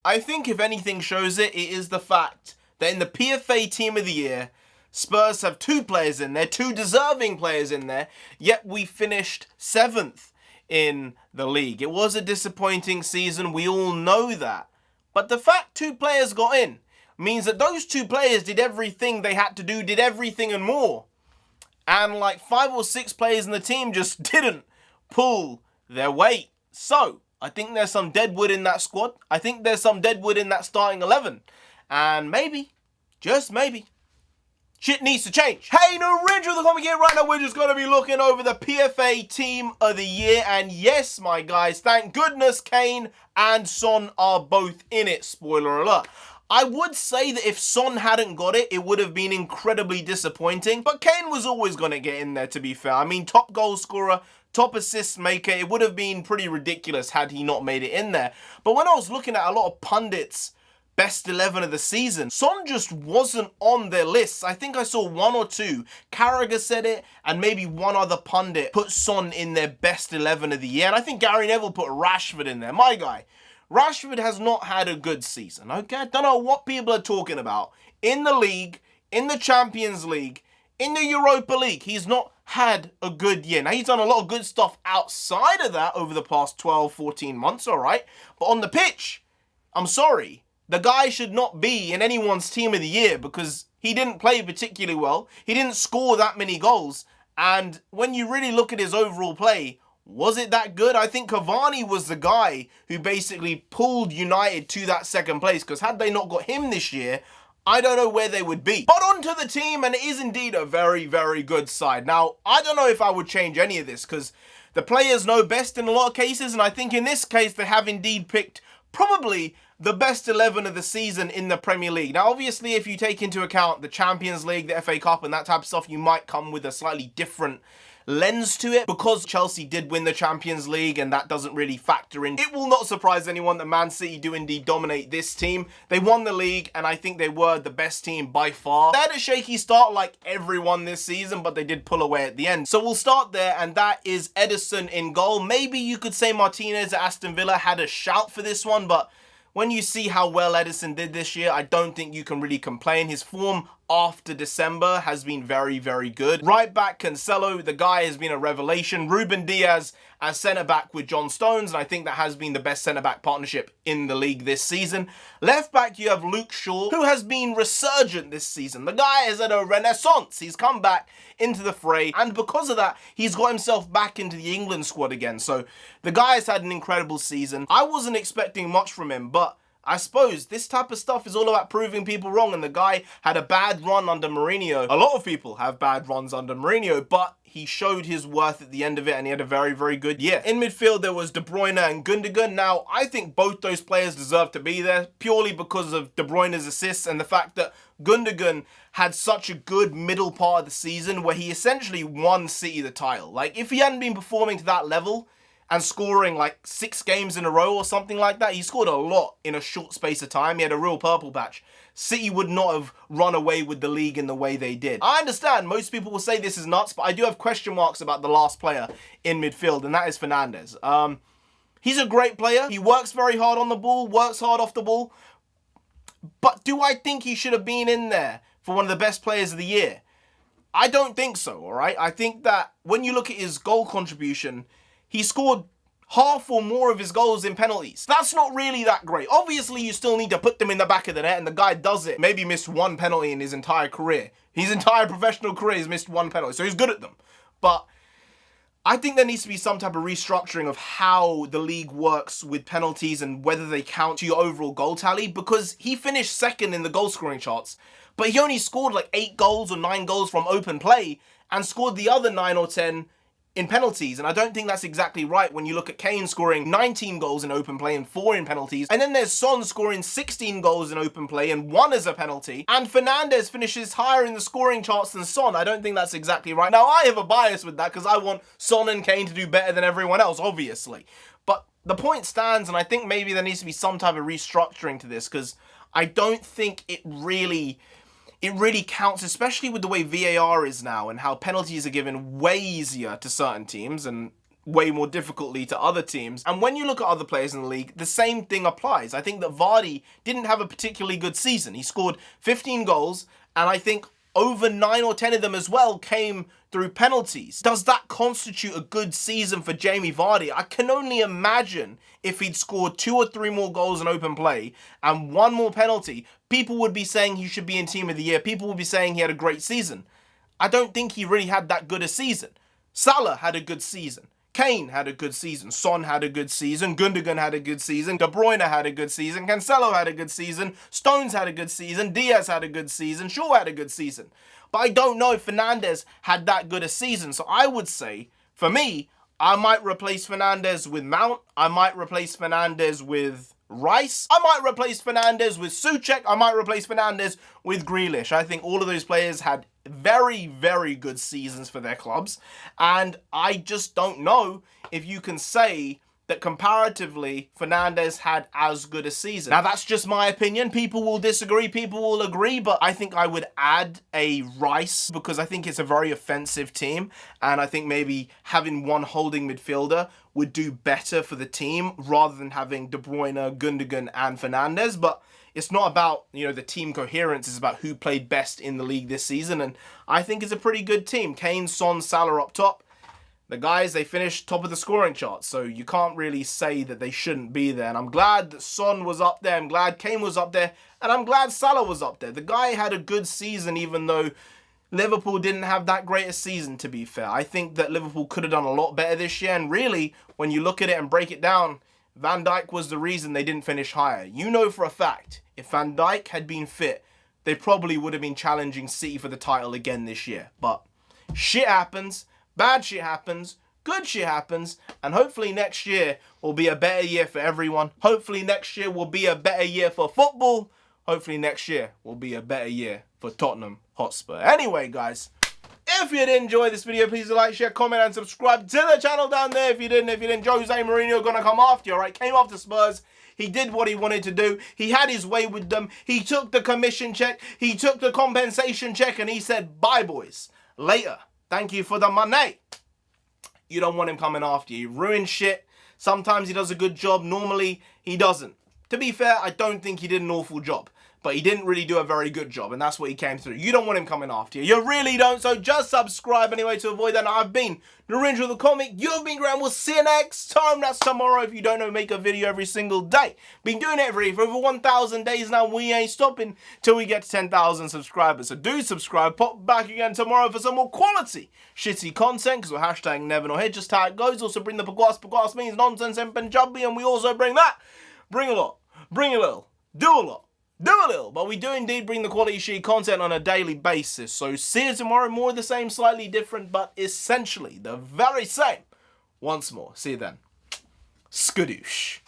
I think if anything shows it, it is the fact that in the PFA Team of the Year, Spurs have 2 players in there, 2 deserving players in there, yet we finished 7th in the league. It was a disappointing season, we all know that. But the fact 2 players got in means that those 2 players did everything they had to do, did everything and more. And like 5 or 6 players in the team just didn't pull their weight. So, I think there's some deadwood in that squad. I think there's some deadwood in that starting 11. And maybe, just maybe, shit needs to change. Hey, NarendraTheComic here. Right now, we're just going to be looking over the PFA Team of the Year. And yes, my guys, thank goodness Kane and Son are both in it. Spoiler alert. I would say that if Son hadn't got it, it would have been incredibly disappointing. But Kane was always going to get in there, to be fair. I mean, top goal scorer, top assist maker. It would have been pretty ridiculous had he not made it in there. But when I was looking at a lot of pundits' best 11 of the season, Son just wasn't on their lists. I think I saw 1 or 2. Carragher said it, and maybe one other pundit put Son in their best 11 of the year. And I think Gary Neville put Rashford in there. My guy, Rashford has not had a good season, okay? I don't know what people are talking about. In the league, in the Champions League, in the Europa League, he's not had a good year. Now, he's done a lot of good stuff outside of that over the past 12, 14 months, all right? But on the pitch, I'm sorry, the guy should not be in anyone's Team of the Year because he didn't play particularly well. He didn't score that many goals. And when you really look at his overall play, was it that good? I think Cavani was the guy who basically pulled United to that second place, because had they not got him this year, I don't know where they would be. But onto the team, and it is indeed a very, very good side. Now, I don't know if I would change any of this, because the players know best in a lot of cases, and I think in this case, they have indeed picked probably the best 11 of the season in the Premier League. Now, obviously, if you take into account the Champions League, the FA Cup, and that type of stuff, you might come with a slightly different lens to it, because Chelsea did win the Champions League and that doesn't really factor in. It will not surprise anyone that Man City do indeed dominate this team. They won the league and I think they were the best team by far. They had a shaky start like everyone this season, but they did pull away at the end. So we'll start there, and that is Ederson in goal. Maybe you could say Martinez at Aston Villa had a shout for this one, but when you see how well Ederson did this year, I don't think you can really complain. His form after December has been very, very good. Right back, Cancelo, the guy has been a revelation. Ruben Diaz as centre-back with John Stones, and I think that has been the best centre-back partnership in the league this season. Left back, you have Luke Shaw, who has been resurgent this season. The guy is at a renaissance. He's come back into the fray, and because of that, he's got himself back into the England squad again. So the guy has had an incredible season. I wasn't expecting much from him, but I suppose this type of stuff is all about proving people wrong, and the guy had a bad run under Mourinho. A lot of people have bad runs under Mourinho, but he showed his worth at the end of it, and he had a very, very good year. In midfield, there was De Bruyne and Gundogan. Now, I think both those players deserve to be there, purely because of De Bruyne's assists and the fact that Gundogan had such a good middle part of the season where he essentially won City the title. Like, if he hadn't been performing to that level and scoring like 6 games in a row or something like that, he scored a lot in a short space of time. He had a real purple patch. City would not have run away with the league in the way they did. I understand most people will say this is nuts, but I do have question marks about the last player in midfield, and that is Fernandes. He's a great player. He works very hard on the ball, works hard off the ball. But do I think he should have been in there for one of the best players of the year? I don't think so, all right? I think that when you look at his goal contribution, he scored half or more of his goals in penalties. That's not really that great. Obviously, you still need to put them in the back of the net, and the guy does it. Maybe missed 1 penalty in his entire career. His entire professional career has missed 1 penalty, so he's good at them. But I think there needs to be some type of restructuring of how the league works with penalties and whether they count to your overall goal tally, because he finished second in the goal scoring charts, but he only scored like 8 goals or 9 goals from open play and scored the other 9 or 10 in penalties, and I don't think that's exactly right when you look at Kane scoring 19 goals in open play and 4 in penalties, and then there's Son scoring 16 goals in open play and 1 as a penalty, and Fernandes finishes higher in the scoring charts than Son. I don't think that's exactly right. Now, I have a bias with that because I want Son and Kane to do better than everyone else, obviously, but the point stands, and I think maybe there needs to be some type of restructuring to this, because I don't think it really counts, especially with the way VAR is now and how penalties are given way easier to certain teams and way more difficultly to other teams. And when you look at other players in the league, the same thing applies. I think that Vardy didn't have a particularly good season. He scored 15 goals, and I think over 9 or 10 of them as well came through penalties. Does that constitute a good season for Jamie Vardy? I can only imagine if he'd scored 2 or 3 more goals in open play and 1 more penalty, people would be saying he should be in Team of the Year. People would be saying he had a great season. I don't think he really had that good a season. Salah had a good season. Kane had a good season. Son had a good season. Gundogan had a good season. De Bruyne had a good season. Cancelo had a good season. Stones had a good season. Diaz had a good season. Shaw had a good season. But I don't know if Fernandes had that good a season. So I would say, for me, I might replace Fernandes with Mount. I might replace Fernandes with Rice. I might replace Fernandes with Souček. I might replace Fernandes with Grealish. I think all of those players had very, very good seasons for their clubs. And I just don't know if you can say that comparatively Fernandes had as good a season. Now that's just my opinion. People will disagree, people will agree, but I think I would add a Rice because I think it's a very offensive team, and I think maybe having one holding midfielder would do better for the team rather than having De Bruyne, Gundogan and Fernandes. But it's not about, you know, the team coherence, it's about who played best in the league this season, and I think it's a pretty good team. Kane, Son, Salah up top. The guys, they finished top of the scoring chart, so you can't really say that they shouldn't be there. And I'm glad that Son was up there, I'm glad Kane was up there, and I'm glad Salah was up there. The guy had a good season, even though Liverpool didn't have that great a season, to be fair. I think that Liverpool could have done a lot better this year, and really, when you look at it and break it down, Van Dijk was the reason they didn't finish higher. You know for a fact, if Van Dijk had been fit, they probably would have been challenging City for the title again this year. But shit happens. Bad shit happens, good shit happens, and hopefully next year will be a better year for everyone. Hopefully next year will be a better year for football. Hopefully next year will be a better year for Tottenham Hotspur. Anyway, guys, if you did enjoy this video, please like, share, comment, and subscribe to the channel down there. If you didn't, Jose Mourinho gonna come after you, all right? Came after Spurs. He did what he wanted to do. He had his way with them. He took the commission check. He took the compensation check, and he said, bye, boys. Later. Thank you for the money. You don't want him coming after you. He ruins shit. Sometimes he does a good job. Normally, he doesn't. To be fair, I don't think he did an awful job. But he didn't really do a very good job. And that's what he came through. You don't want him coming after you. You really don't. So just subscribe anyway to avoid that. Now, I've been NarendraTheComic. You've been Graham. We'll see you next time. That's tomorrow. If you don't know, make a video every single day. Been doing it for over 1,000 days now. We ain't stopping till we get to 10,000 subscribers. So do subscribe. Pop back again tomorrow for some more quality shitty content. Because we're hashtag never nor hit. Just how it goes. Also bring the pagwas. Pagwas means nonsense in Punjabi. And we also bring that. Bring a lot. Bring a little. Do a lot. Do a little, but we do indeed bring the quality sheet content on a daily basis. So see you tomorrow, more of the same, slightly different, but essentially the very same. Once more, see you then. Skadoosh.